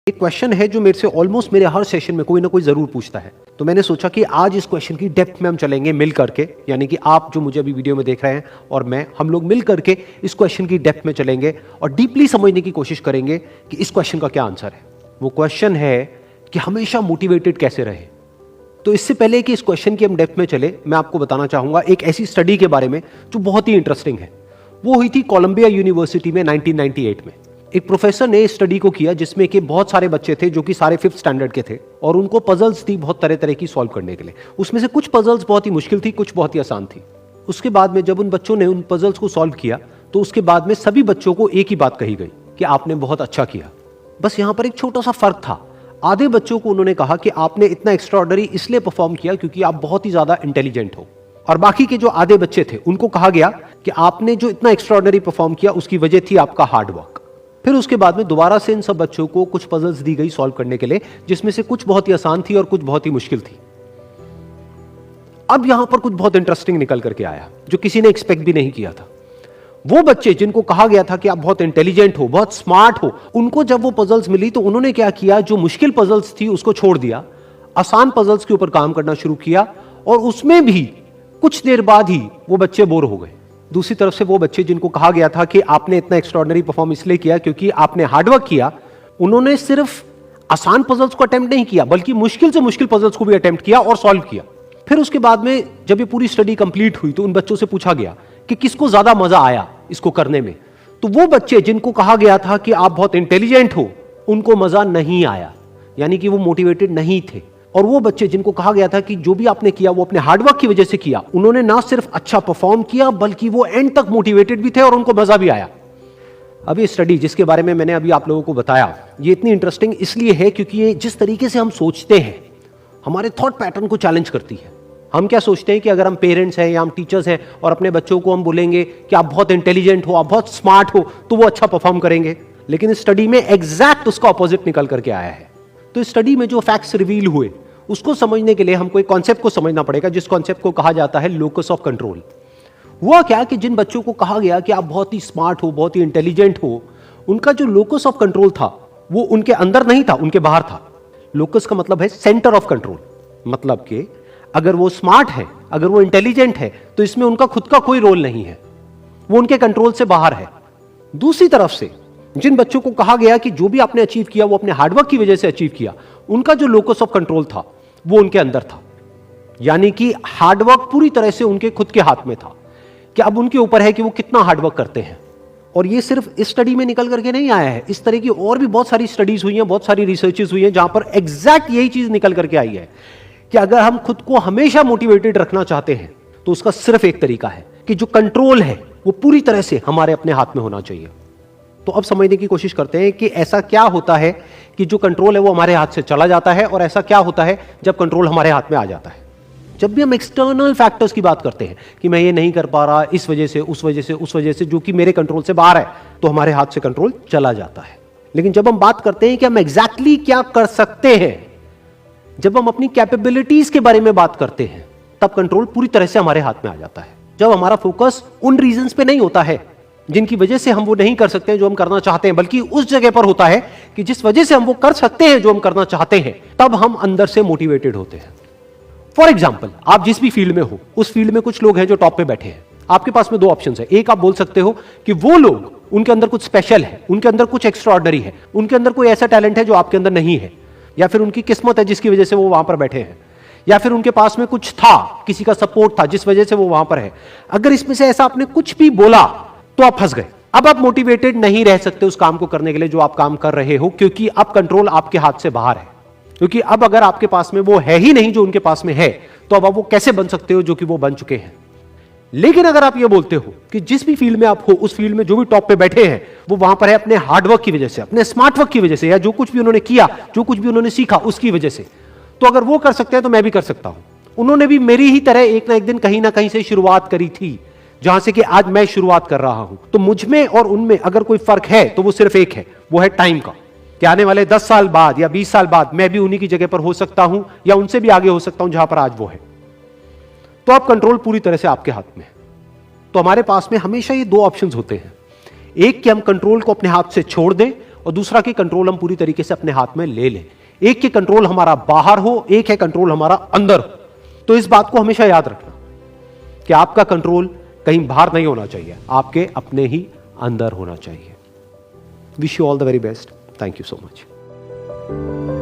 एक क्वेश्चन है जो मेरे से ऑलमोस्ट मेरे हर सेशन में कोई ना कोई जरूर पूछता है, तो मैंने सोचा कि आज इस क्वेश्चन की डेप्थ में हम चलेंगे मिल करके, यानी कि आप जो मुझे अभी वीडियो में देख रहे हैं और मैं, हम लोग मिल करके इस क्वेश्चन की डेप्थ में चलेंगे और डीपली समझने की कोशिश करेंगे कि इस क्वेश्चन का क्या आंसर है। वो क्वेश्चन है कि हमेशा मोटिवेटेड कैसे रहे। तो इससे पहले कि इस क्वेश्चन की हम डेप्थ में चले, मैं आपको बताना चाहूंगा एक ऐसी स्टडी के बारे में जो बहुत ही इंटरेस्टिंग है। वो हुई थी कोलंबिया यूनिवर्सिटी में 1998 में। एक प्रोफेसर ने स्टडी को किया जिसमें कि बहुत सारे बच्चे थे जो कि सारे 5th स्टैंडर्ड के थे और उनको पजल्स थी बहुत तरह तरह की सॉल्व करने के लिए। उसमें से कुछ पजल्स बहुत ही मुश्किल थी, कुछ बहुत ही आसान थी। उसके बाद में जब उन बच्चों ने उन पजल्स को सॉल्व किया तो उसके बाद में सभी बच्चों को एक ही बात कही गई कि आपने बहुत अच्छा किया। बस यहां पर एक छोटा सा फर्क था। आधे बच्चों को उन्होंने कहा कि आपने इतना एक्स्ट्राऑर्डिनरी इसलिए परफॉर्म किया क्योंकि आप बहुत ही ज्यादा इंटेलिजेंट हो, और बाकी के जो आधे बच्चे थे उनको कहा गया कि आपने जो इतना एक्स्ट्राऑर्डिनरी परफॉर्म किया उसकी वजह थी आपका हार्ड वर्क। फिर उसके बाद में दोबारा से इन सब बच्चों को कुछ पजल्स दी गई सॉल्व करने के लिए, जिसमें से कुछ बहुत ही आसान थी और कुछ बहुत ही मुश्किल थी। अब यहां पर कुछ बहुत इंटरेस्टिंग निकल करके आया जो किसी ने एक्सपेक्ट भी नहीं किया था। वो बच्चे जिनको कहा गया था कि आप बहुत इंटेलिजेंट हो, बहुत स्मार्ट हो, उनको जब वो पजल्स मिली तो उन्होंने क्या किया, जो मुश्किल पजल्स थी उसको छोड़ दिया, आसान पजल्स के ऊपर काम करना शुरू किया, और उसमें भी कुछ देर बाद ही वो बच्चे बोर हो गए। दूसरी तरफ से वो बच्चे जिनको कहा गया था कि आपने इतना एक्स्ट्राऑर्डिनरी परफॉर्म इसलिए किया क्योंकि आपने हार्डवर्क किया, उन्होंने सिर्फ आसान पजल्स को अटेम्प्ट नहीं किया बल्कि मुश्किल से मुश्किल पजल्स को भी अटेम्प्ट किया और सॉल्व किया। फिर उसके बाद में जब ये पूरी स्टडी कंप्लीट हुई तो उन बच्चों से पूछा गया कि किसको ज्यादा मजा आया इसको करने में। तो वो बच्चे जिनको कहा गया था कि आप बहुत इंटेलिजेंट हो, उनको मजा नहीं आया, यानी कि वो मोटिवेटेड नहीं थे। और वो बच्चे जिनको कहा गया था कि जो भी आपने किया वो अपने हार्डवर्क की वजह से किया, उन्होंने ना सिर्फ अच्छा परफॉर्म किया बल्कि वो एंड तक मोटिवेटेड भी थे और उनको मजा भी आया। अब ये स्टडी जिसके बारे में मैंने अभी आप लोगों को बताया, ये इतनी इंटरेस्टिंग इसलिए है क्योंकि ये जिस तरीके से हम सोचते हैं हमारे थॉट पैटर्न को चैलेंज करती है। हम क्या सोचते हैं कि अगर हम पेरेंट्स हैं या हम टीचर्स हैं और अपने बच्चों को हम बोलेंगे कि आप बहुत इंटेलिजेंट हो, आप बहुत स्मार्ट हो, तो वो अच्छा परफॉर्म करेंगे। लेकिन इस स्टडी में एग्जैक्ट उसका ऑपोजिट निकल करके आया है। तो इस स्टडी में जो फैक्ट्स रिवील हुए उसको समझने के लिए हमको एक कॉन्सेप्ट को समझना पड़ेगा, जिस कॉन्सेप्ट को कहा जाता है लोकस ऑफ कंट्रोल। हुआ क्या कि जिन बच्चों को कहा गया कि आप बहुत ही स्मार्ट हो, बहुत ही इंटेलिजेंट हो, उनका जो लोकस ऑफ कंट्रोल था वो उनके अंदर नहीं था, उनके बाहर था। लोकस का मतलब है सेंटर ऑफ कंट्रोल, मतलब कि अगर वो स्मार्ट है, अगर वो इंटेलिजेंट है, तो इसमें उनका खुद का कोई रोल नहीं है, वो उनके कंट्रोल से बाहर है। दूसरी तरफ से जिन बच्चों को कहा गया कि जो भी आपने अचीव किया वो अपने हार्डवर्क की वजह से अचीव किया, उनका जो लोकस ऑफ कंट्रोल था वो उनके अंदर था, यानी कि हार्डवर्क पूरी तरह से उनके खुद के हाथ में था कि अब उनके ऊपर है कि वो कितना हार्डवर्क करते हैं। और ये सिर्फ इस स्टडी में निकल करके नहीं आया है, इस तरह की और भी बहुत सारी स्टडीज हुई हैं, बहुत सारी रिसर्चेस हुई हैं जहां पर एग्जैक्ट यही चीज निकल करके आई है कि अगर हम खुद को हमेशा मोटिवेटेड रखना चाहते हैं तो उसका सिर्फ एक तरीका है कि जो कंट्रोल है वो पूरी तरह से हमारे अपने हाथ में होना चाहिए। तो अब समझने की कोशिश करते हैं कि ऐसा क्या होता है कि जो कंट्रोल है वो हमारे हाथ से चला जाता है, और ऐसा क्या होता है जब कंट्रोल हमारे हाथ में आ जाता है। जब भी हम एक्सटर्नल फैक्टर्स की बात करते हैं कि मैं ये नहीं कर पा रहा इस वजह से, उस वजह से, उस वजह से, जो कि मेरे कंट्रोल से बाहर है, तो हमारे हाथ से कंट्रोल चला जाता है। लेकिन जब हम बात करते हैं कि हम एग्जैक्टली क्या कर सकते हैं, जब हम अपनी कैपेबिलिटीज के बारे में बात करते हैं, तब कंट्रोल पूरी तरह से हमारे हाथ में आ जाता है। जब हमारा फोकस उन रीजंस पे नहीं होता है जिनकी वजह से हम वो नहीं कर सकते हैं जो हम करना चाहते हैं, बल्कि उस जगह पर होता है कि जिस वजह से हम वो कर सकते हैं जो हम करना चाहते हैं, तब हम अंदर से मोटिवेटेड होते हैं। फॉर एग्जाम्पल, आप जिस भी फील्ड में हो, उस फील्ड में कुछ लोग हैं जो टॉप पे बैठे हैं। आपके पास में दो ऑप्शन है। एक, आप बोल सकते हो कि वो लोग, उनके अंदर कुछ स्पेशल है, उनके अंदर कुछ एक्स्ट्राऑर्डिनरी है, उनके अंदर कोई ऐसा टैलेंट है जो आपके अंदर नहीं है, या फिर उनकी किस्मत है जिसकी वजह से वो वहां पर बैठे हैं, या फिर उनके पास में कुछ था, किसी का सपोर्ट था जिस वजह से वो वहां पर है। अगर इसमें से ऐसा आपने कुछ भी बोला तो आप फंस गए। अब आप मोटिवेटेड नहीं रह सकते उस काम को करने के लिए जो आप काम कर रहे हो, क्योंकि अब कंट्रोल आपके हाथ से बाहर है। क्योंकि अब अगर आपके पास में वो है ही नहीं जो उनके पास में है, तो अब आप वो कैसे बन सकते हो जो कि वो बन चुके हैं। लेकिन अगर आप ये बोलते हो कि जिस भी फील्ड में आप हो, उस फील्ड में जो भी टॉप पे बैठे हैं वो वहां पर है अपने हार्डवर्क की वजह से, अपने स्मार्ट वर्क की वजह से, या जो कुछ भी उन्होंने किया, जो कुछ भी उन्होंने सीखा उसकी वजह से, तो अगर वो कर सकते हैं तो मैं भी कर सकता हूं। उन्होंने भी मेरी ही तरह एक ना एक दिन कहीं ना कहीं से शुरुआत करी थी, जहां से कि आज मैं शुरुआत कर रहा हूं। तो मुझ में और उनमें अगर कोई फर्क है तो वो सिर्फ एक है, वो है टाइम का, कि आने वाले 10 साल बाद या 20 साल बाद मैं भी उन्हीं की जगह पर हो सकता हूं या उनसे भी आगे हो सकता हूं जहां पर आज वो है। तो अब कंट्रोल पूरी तरह से आपके हाथ में है। तो हमारे पास में हमेशा ये दो ऑप्शंस होते हैं, एक कि हम कंट्रोल को अपने हाथ से छोड़ दें, और दूसरा कि कंट्रोल हम पूरी तरीके से अपने हाथ में ले लें। एक के कंट्रोल हमारा बाहर हो, एक है कंट्रोल हमारा अंदर हो। तो इस बात को हमेशा याद रखना कि आपका कंट्रोल कहीं बाहर नहीं होना चाहिए, आपके अपने ही अंदर होना चाहिए। Wish you all the very best. Thank you so much.